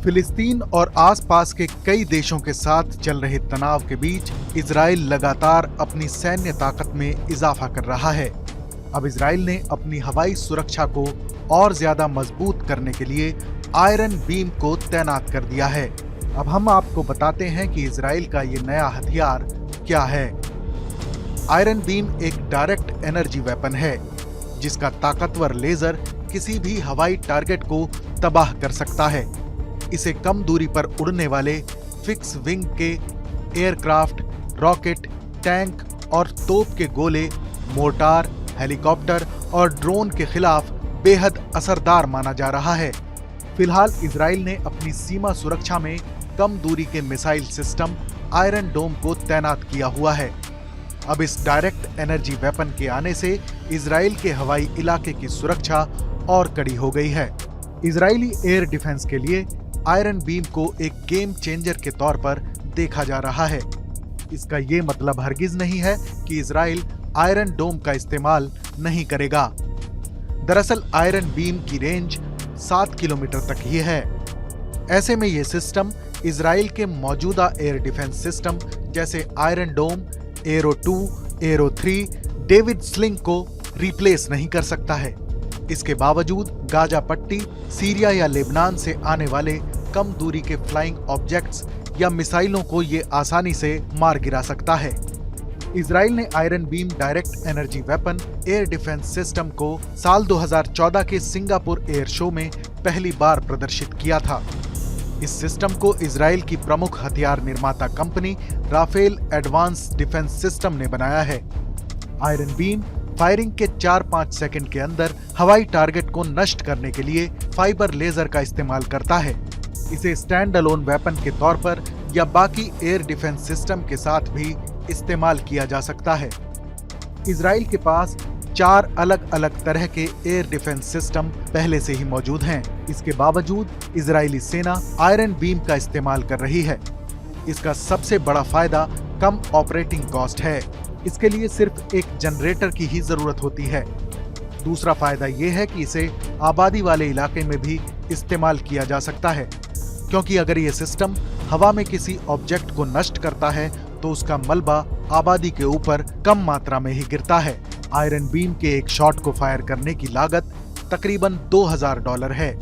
फिलिस्तीन और आसपास के कई देशों के साथ चल रहे तनाव के बीच इजराइल लगातार अपनी सैन्य ताकत में इजाफा कर रहा है। अब इजराइल ने अपनी हवाई सुरक्षा को और ज्यादा मजबूत करने के लिए आयरन बीम को तैनात कर दिया है। अब हम आपको बताते हैं कि इजराइल का ये नया हथियार क्या है। आयरन बीम एक डायरेक्ट एनर्जी वेपन है जिसका ताकतवर लेजर किसी भी हवाई टारगेट को तबाह कर सकता है। इसे कम दूरी पर उड़ने वाले फिक्स विंग के एयरक्राफ्ट, रॉकेट, टैंक और तोप के गोले, मोर्टार, हेलीकॉप्टर और ड्रोन के खिलाफ बेहद असरदार माना जा रहा है। फिलहाल इजराइल ने अपनी सीमा सुरक्षा में कम दूरी के मिसाइल सिस्टम आयरन डोम को तैनात किया हुआ है। अब इस डायरेक्ट एनर्जी वेपन के आने से इजराइल के हवाई इलाके की सुरक्षा और कड़ी हो गई है। इजरायली एयर डिफेंस के लिए आयरन बीम को एक गेम चेंजर के तौर पर देखा जा रहा है। इसका ये मतलब हरगिज नहीं है कि इजराइल आयरन डोम का इस्तेमाल नहीं करेगा। दरअसल आयरन बीम की रेंज 7 किलोमीटर तक ही है। ऐसे में ये सिस्टम इजराइल के मौजूदा एयर डिफेंस सिस्टम जैसे आयरन डोम, एरो 2, एरो 3, डेविड स्लिंग को रिप्लेस नहीं कर सकता है। इसके बावजूद गाजा पट्टी, सीरिया या लेबनान से आने वाले कम दूरी के फ्लाइंग ऑब्जेक्ट्स या मिसाइलों को ये आसानी से मार गिरा सकता है। इजराइल ने iron beam direct energy weapon air defence system को साल 2014 के सिंगापुर एयर शो में पहली बार प्रदर्शित किया था। इस सिस्टम को इजराइल की प्रमुख हथियार निर्माता company Rafael advance defence system ने बनाया है। आयरन बीम फायरिंग के 4-5 सेकंड के अंदर हवाई टारगेट को नष्ट करने के लिए फाइबर लेजर का इस्तेमाल करता है। इसे स्टैंड अलोन वेपन के तौर पर या बाकी एयर डिफेंस सिस्टम के साथ भी इस्तेमाल किया जा सकता है। इजराइल के पास 4 अलग अलग तरह के एयर डिफेंस सिस्टम पहले से ही मौजूद हैं। इसके बावजूद इजरायली सेना आयरन बीम का इस्तेमाल कर रही है। इसका सबसे बड़ा फायदा कम ऑपरेटिंग कॉस्ट है। इसके लिए सिर्फ एक जनरेटर की ही जरूरत होती है। दूसरा फायदा यह है कि इसे आबादी वाले इलाके में भी इस्तेमाल किया जा सकता है, क्योंकि अगर ये सिस्टम हवा में किसी ऑब्जेक्ट को नष्ट करता है तो उसका मलबा आबादी के ऊपर कम मात्रा में ही गिरता है। आयरन बीम के एक शॉट को फायर करने की लागत तकरीबन $2000 है।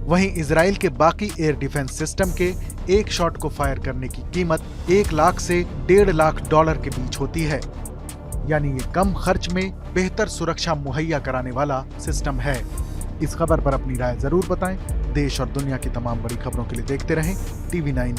वहीं इजराइल के बाकी एयर डिफेंस सिस्टम के एक शॉट को फायर करने की कीमत $1 लाख से $1.5 लाख के बीच होती है। यानी ये कम खर्च में बेहतर सुरक्षा मुहैया कराने वाला सिस्टम है। इस खबर पर अपनी राय जरूर बताएं। देश और दुनिया की तमाम बड़ी खबरों के लिए देखते रहें TV9